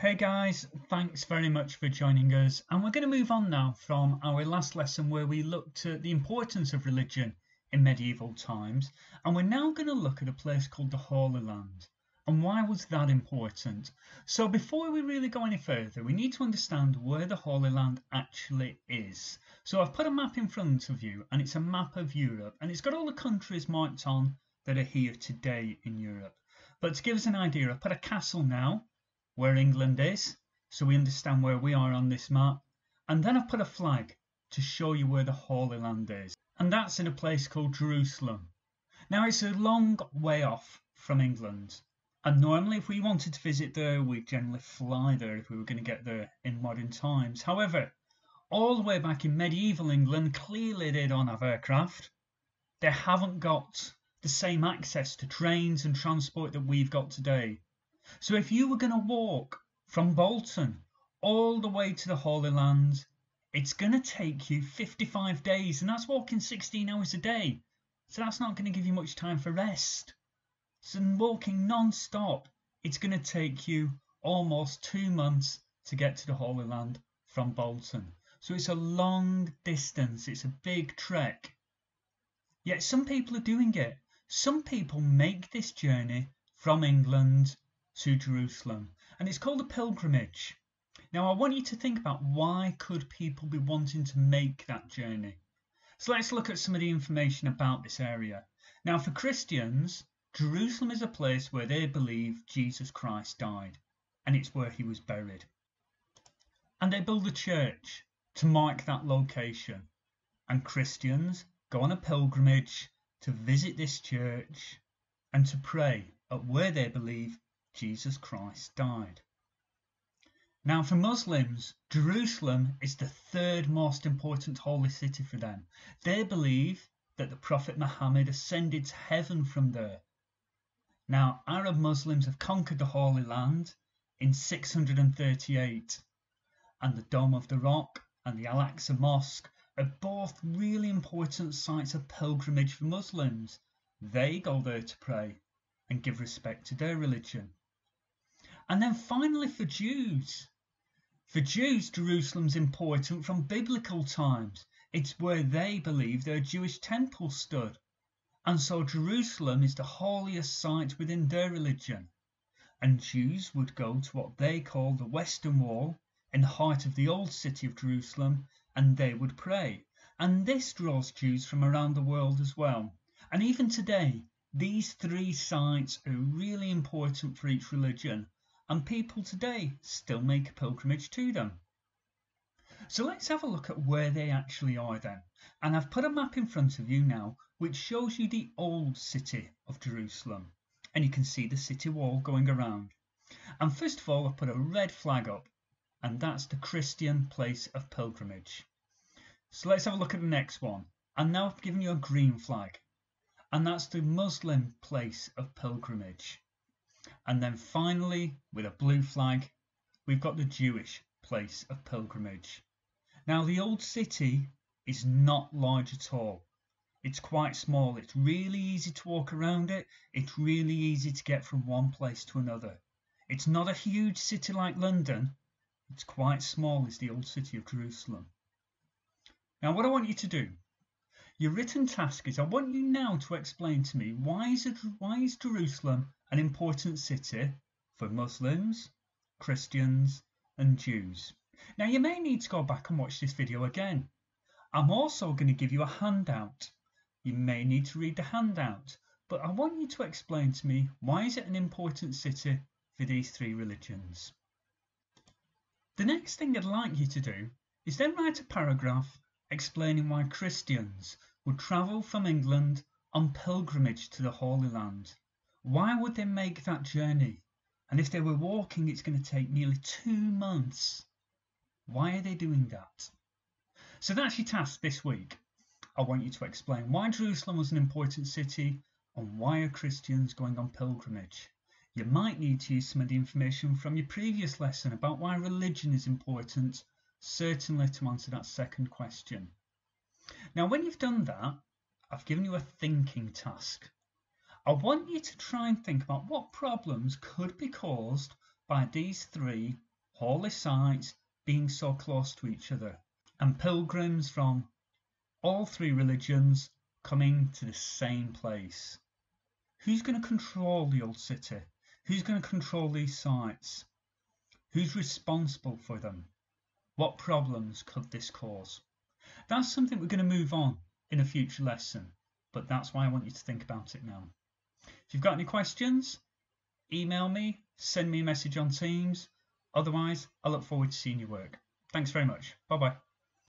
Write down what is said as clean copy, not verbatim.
Hey guys, thanks very much for joining us, and we're going to move on now from our last lesson where we looked at the importance of religion in medieval times, and we're now going to look at a place called the Holy Land. And why was that important? So before we really go any further, we need to understand where the Holy Land actually is. So I've put a map in front of you, and it's a map of Europe, and it's got all the countries marked on that are here today in Europe. But to give us an idea, I've put a castle now where England is, so we understand where we are on this map, and then I've put a flag to show you where the Holy Land is, and that's in a place called Jerusalem. Now it's a long way off from England, and normally if we wanted to visit there we'd generally fly there if we were going to get there in modern times. However, all the way back in medieval England, clearly they don't have aircraft. They haven't got the same access to trains and transport that we've got today. So if you were going to walk from Bolton all the way to the Holy Land, it's going to take you 55 days, and that's walking 16 hours a day. So that's not going to give you much time for rest. So walking non-stop, it's going to take you almost 2 months to get to the Holy Land from Bolton. So it's a long distance, it's a big trek. Yet some people are doing it. Some people make this journey from England to Jerusalem, and it's called a pilgrimage. Now I want you to think about why could people be wanting to make that journey. So let's look at some of the information about this area. Now for Christians, Jerusalem is a place where they believe Jesus Christ died, and it's where he was buried. And they build a church to mark that location, and Christians go on a pilgrimage to visit this church and to pray at where they believe Jesus Christ died. Now for Muslims, Jerusalem is the third most important holy city for them. They believe that the Prophet Muhammad ascended to heaven from there. Now Arab Muslims have conquered the Holy Land in 638, and the Dome of the Rock and the Al-Aqsa Mosque are both really important sites of pilgrimage for Muslims. They go there to pray and give respect to their religion. And then finally for Jews, Jerusalem's important from biblical times. It's where they believe their Jewish temple stood. And so Jerusalem is the holiest site within their religion. And Jews would go to what they call the Western Wall in the heart of the old city of Jerusalem, and they would pray. And this draws Jews from around the world as well. And even today, these three sites are really important for each religion, and people today still make a pilgrimage to them. So let's have a look at where they actually are then. And I've put a map in front of you now which shows you the old city of Jerusalem, and you can see the city wall going around. And first of all I've put a red flag up, and that's the Christian place of pilgrimage. So let's have a look at the next one, and now I've given you a green flag, and that's the Muslim place of pilgrimage. And then finally, with a blue flag, we've got the Jewish place of pilgrimage. Now the old city is not large at all. It's quite small. It's really easy to walk around it. It's really easy to get from one place to another. It's not a huge city like London. It's quite small as the old city of Jerusalem. Now what I want you to do, your written task is I want you now to explain to me why is Jerusalem an important city for Muslims, Christians and Jews. Now you may need to go back and watch this video again. I'm also going to give you a handout. You may need to read the handout, but I want you to explain to me why is it an important city for these three religions. The next thing I'd like you to do is then write a paragraph explaining why Christians would travel from England on pilgrimage to the Holy Land. Why would they make that journey? And if they were walking, it's going to take nearly 2 months. Why are they doing that? So that's your task this week. I want you to explain why Jerusalem was an important city and why are Christians going on pilgrimage. You might need to use some of the information from your previous lesson about why religion is important, certainly to answer that second question. Now when you've done that, I've given you a thinking task. I want you to try and think about what problems could be caused by these three holy sites being so close to each other, and pilgrims from all three religions coming to the same place. Who's going to control the old city? Who's going to control these sites? Who's responsible for them? What problems could this cause? That's something we're going to move on in a future lesson, but that's why I want you to think about it now. If you've got any questions, email me, send me a message on Teams. Otherwise, I look forward to seeing your work. Thanks very much. Bye-bye.